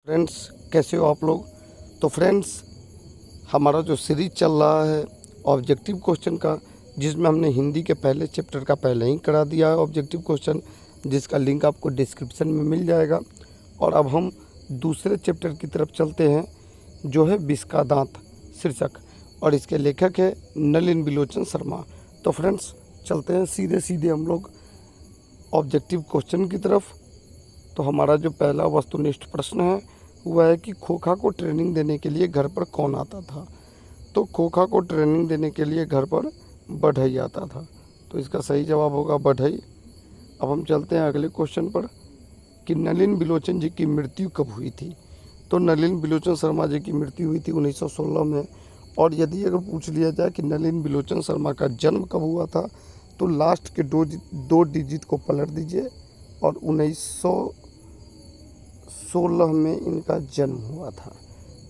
Friends, कैसे हो आप लोग। तो फ्रेंड्स, हमारा जो सीरीज चल रहा है ऑब्जेक्टिव क्वेश्चन का, जिसमें हमने हिंदी के पहले चैप्टर का पहले ही करा दिया है ऑब्जेक्टिव क्वेश्चन, जिसका लिंक आपको डिस्क्रिप्शन में मिल जाएगा। और अब हम दूसरे चैप्टर की तरफ चलते हैं, जो है विष का दांत शीर्षक, और इसके लेखक है नलिन बिलोचन शर्मा। तो फ्रेंड्स, चलते हैं सीधे सीधे हम लोग ऑब्जेक्टिव क्वेश्चन की तरफ। तो हमारा जो पहला वस्तुनिष्ठ प्रश्न है वह है कि खोखा को ट्रेनिंग देने के लिए घर पर कौन आता था। तो खोखा को ट्रेनिंग देने के लिए घर पर बढ़ई आता था। तो इसका सही जवाब होगा बढ़ई। अब हम चलते हैं अगले क्वेश्चन पर कि नलिन बिलोचन जी की मृत्यु कब हुई थी। तो नलिन बिलोचन शर्मा जी की मृत्यु हुई थी 1916 में। और यदि अगर पूछ लिया जाए कि नलिन बिलोचन शर्मा का जन्म कब हुआ था, तो लास्ट के दो डिजिट को पलट दीजिए और 1916 में इनका जन्म हुआ था।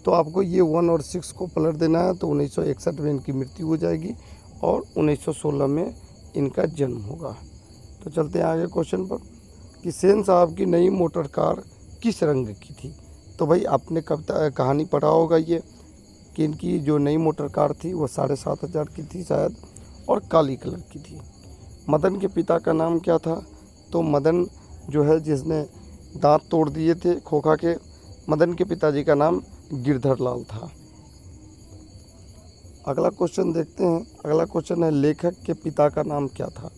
तो आपको ये 1 और 6 को पलट देना है, तो 1961 में इनकी मृत्यु हो जाएगी और 1916 में इनका जन्म होगा। तो चलते हैं आगे क्वेश्चन पर कि सेन साहब की नई मोटर कार किस रंग की थी। तो भाई आपने कहानी पढ़ा होगा ये कि इनकी जो नई मोटर कार थी वो 7,500 की थी शायद, और काली कलर की थी। मदन के पिता का नाम क्या था। तो मदन जो है जिसने दांत तोड़ दिए थे खोखा के, मदन के पिताजी का नाम गिरधर लाल था। अगला क्वेश्चन देखते हैं। अगला क्वेश्चन है लेखक के पिता का नाम क्या था।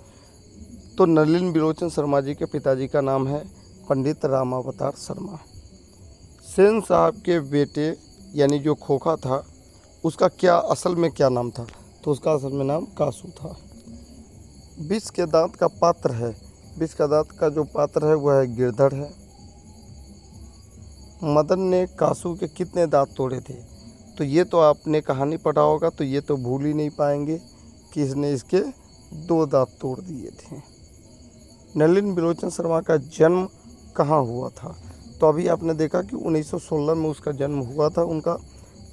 तो नलिन बिलोचन शर्मा जी के पिताजी का नाम है पंडित रामावतार शर्मा। सेन साहब के बेटे यानी जो खोखा था उसका असल में क्या नाम था। तो उसका असल में नाम कासू था। विष के दांत का पात्र है, विष का दांत का जो पात्र है वह है गिरधर है। मदन ने कासू के कितने दांत तोड़े थे। तो ये तो आपने कहानी पढ़ा होगा, तो ये तो भूल ही नहीं पाएंगे कि इसने इसके 2 दांत तोड़ दिए थे। नलिन बिलोचन शर्मा का जन्म कहाँ हुआ था। तो अभी आपने देखा कि 1916 में उसका जन्म हुआ था उनका,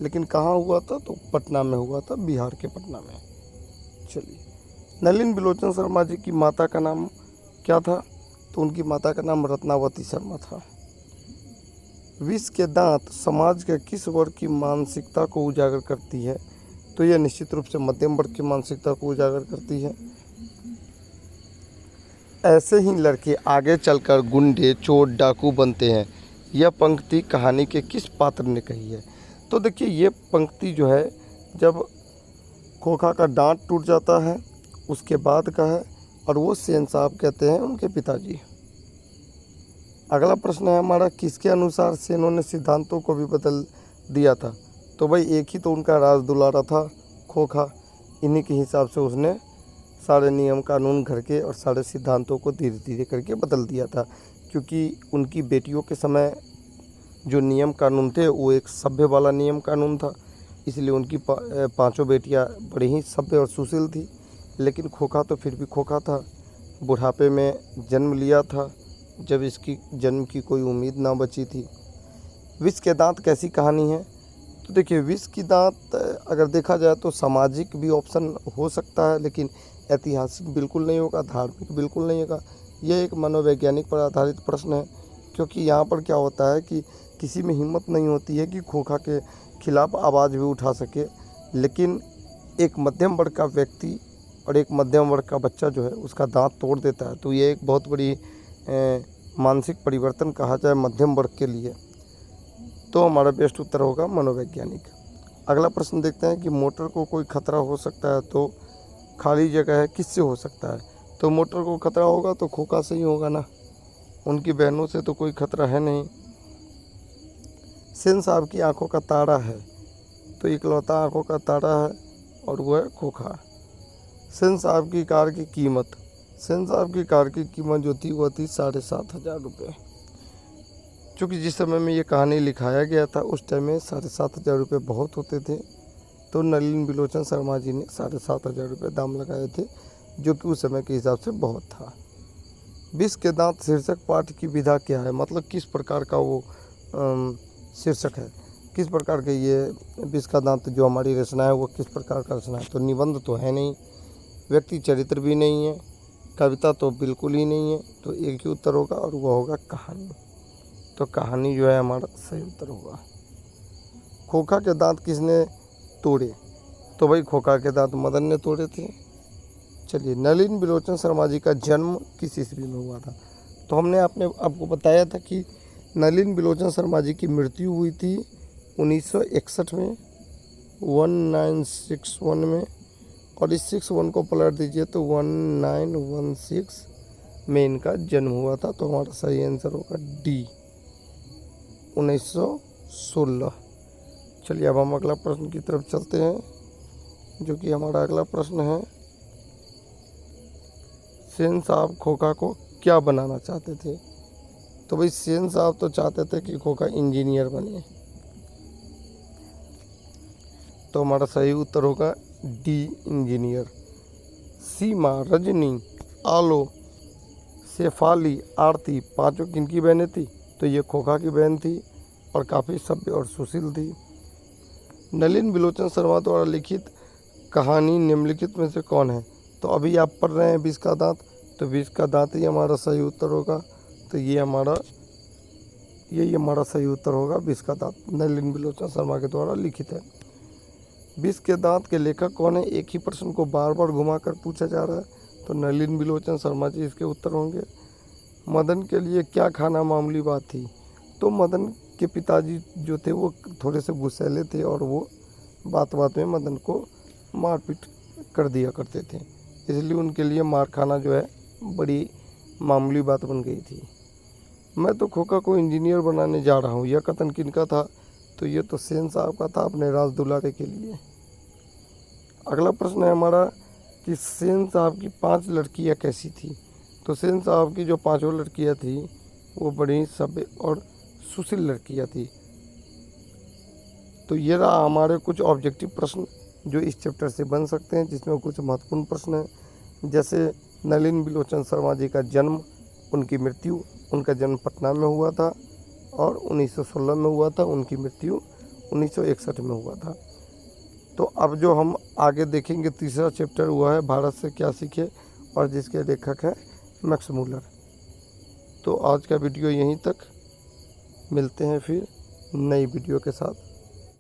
लेकिन कहाँ हुआ था। तो पटना में हुआ था, बिहार के पटना में। चलिए, नलिन बिलोचन शर्मा जी की माता का नाम क्या था। तो उनकी माता का नाम रत्नावती शर्मा था। विष के दांत समाज के किस वर्ग की मानसिकता को उजागर करती है। तो यह निश्चित रूप से मध्यम वर्ग की मानसिकता को उजागर करती है। ऐसे ही लड़के आगे चलकर गुंडे, चोर, डाकू बनते हैं। यह पंक्ति कहानी के किस पात्र ने कही है। तो देखिए, ये पंक्ति जो है जब खोखा का दांत टूट जाता है उसके बाद का है, और वो सेन साहब कहते हैं उनके पिताजी। अगला प्रश्न है हमारा, किसके अनुसार सेनों ने सिद्धांतों को भी बदल दिया था। तो भाई एक ही तो उनका राज दुलारा था खोखा, इन्हीं के हिसाब से उसने सारे नियम कानून घर के और सारे सिद्धांतों को धीरे धीरे करके बदल दिया था। क्योंकि उनकी बेटियों के समय जो नियम कानून थे वो एक सभ्य वाला नियम कानून था, इसलिए उनकी 5 बेटियां बड़ी ही सभ्य और सुशील थी। लेकिन खोखा तो फिर भी खोखा था, बुढ़ापे में जन्म लिया था जब इसकी जन्म की कोई उम्मीद ना बची थी। विष के दांत कैसी कहानी है। तो देखिए, विष की दांत अगर देखा जाए तो सामाजिक भी ऑप्शन हो सकता है, लेकिन ऐतिहासिक बिल्कुल नहीं होगा, धार्मिक बिल्कुल नहीं होगा। यह एक मनोवैज्ञानिक पर आधारित प्रश्न है, क्योंकि यहाँ पर क्या होता है कि किसी में हिम्मत नहीं होती है कि खोखा के खिलाफ आवाज़ भी उठा सके। लेकिन एक मध्यम वर्ग का व्यक्ति और एक मध्यम वर्ग का बच्चा जो है उसका दांत तोड़ देता है, तो ये एक बहुत बड़ी मानसिक परिवर्तन कहा जाए मध्यम वर्ग के लिए। तो हमारा बेस्ट उत्तर होगा मनोवैज्ञानिक। अगला प्रश्न देखते हैं कि मोटर को कोई खतरा हो सकता है। तो खाली जगह है, किससे हो सकता है। तो मोटर को खतरा होगा तो खोखा से ही होगा ना, उनकी बहनों से तो कोई खतरा है नहीं। सेन साहब की आंखों का तारा है। तो इकलौता आंखों का तारा है और वह है खोखा। सेन साहब की कार की कीमत, सेन साहब की कार की कीमत जो थी वह थी 7,500 रुपये। चूँकि जिस समय में ये कहानी लिखाया गया था उस टाइम में 7,500 रुपये बहुत होते थे, तो नलिन बिलोचन शर्मा जी ने 7,500 रुपये दाम लगाए थे, जो कि उस समय के हिसाब से बहुत था। विष के दांत शीर्षक पाठ की विधा क्या है। मतलब किस प्रकार का वो शीर्षक है, किस प्रकार के ये विष का दांत जो हमारी रचना है वो किस प्रकार का रचना है। तो निबंध तो है नहीं, व्यक्ति चरित्र भी नहीं है, कविता तो बिल्कुल ही नहीं है। तो एक ही उत्तर होगा और वह होगा कहानी। तो कहानी जो है हमारा सही उत्तर होगा। खोखा के दांत किसने तोड़े? तो भाई खोखा के दांत मदन ने तोड़े थे। चलिए, नलिन बिलोचन शर्मा जी का जन्म किस ईस्वी में हुआ था? तो हमने आपको बताया था कि नलिन बिलोचन शर्मा जी की मृत्यु हुई थी 1961 में, 1961 में, और इस 61 को पलट दीजिए तो 1916 में इनका जन्म हुआ था। तो हमारा सही आंसर होगा डी, 1916। चलिए, अब हम अगला प्रश्न की तरफ चलते हैं, जो कि हमारा अगला प्रश्न है, सेन साहब खोखा को क्या बनाना चाहते थे? तो भाई सेन साहब तो चाहते थे कि खोखा इंजीनियर बने। तो हमारा सही उत्तर होगा डी, इंजीनियर। सीमा, रजनी, आलो, शेफाली, आरती, पांचों किनकी बहनें थी? तो ये खोखा की बहन थी और काफ़ी सभ्य और सुशील थी। नलिन बिलोचन शर्मा द्वारा लिखित कहानी निम्नलिखित में से कौन है? तो अभी आप पढ़ रहे हैं 20 का दांत, तो 20 का दांत ही हमारा सही उत्तर होगा। तो यही हमारा सही उत्तर होगा, 20 का दांत नलिन बिलोचन शर्मा के द्वारा लिखित है। 20 के दांत के लेखक कौन है? एक ही प्रश्न को बार बार घुमाकर पूछा जा रहा है, तो नलिन बिलोचन शर्मा जी इसके उत्तर होंगे। मदन के लिए क्या खाना मामूली बात थी? तो मदन के पिताजी जो थे वो थोड़े से गुस्सैले थे और वो बात बात में मदन को मारपीट कर दिया करते थे, इसलिए उनके लिए मार खाना जो है बड़ी मामूली बात बन गई थी। मैं तो खोखा को इंजीनियर बनाने जा रहा हूँ, यह कथन किनका था? तो ये तो सेन साहब का था, अपने राज दुलारे के लिए। अगला प्रश्न है हमारा कि सेन साहब की 5 लड़कियाँ कैसी थी? तो सेन साहब की जो 5 लड़कियाँ थी वो बड़ी सभ्य और सुशील लड़कियाँ थी। तो ये रहा हमारे कुछ ऑब्जेक्टिव प्रश्न जो इस चैप्टर से बन सकते हैं, जिसमें कुछ महत्वपूर्ण प्रश्न हैं, जैसे नलिन बिलोचन शर्मा जी का जन्म, उनकी मृत्यु। उनका जन्म पटना में हुआ था और 1916 में हुआ था, उनकी मृत्यु 1961 में हुआ था। तो अब जो हम आगे देखेंगे, तीसरा चैप्टर हुआ है भारत से क्या सीखे, और जिसके लेखक हैं मैक्स मूलर। तो आज का वीडियो यहीं तक, मिलते हैं फिर नई वीडियो के साथ।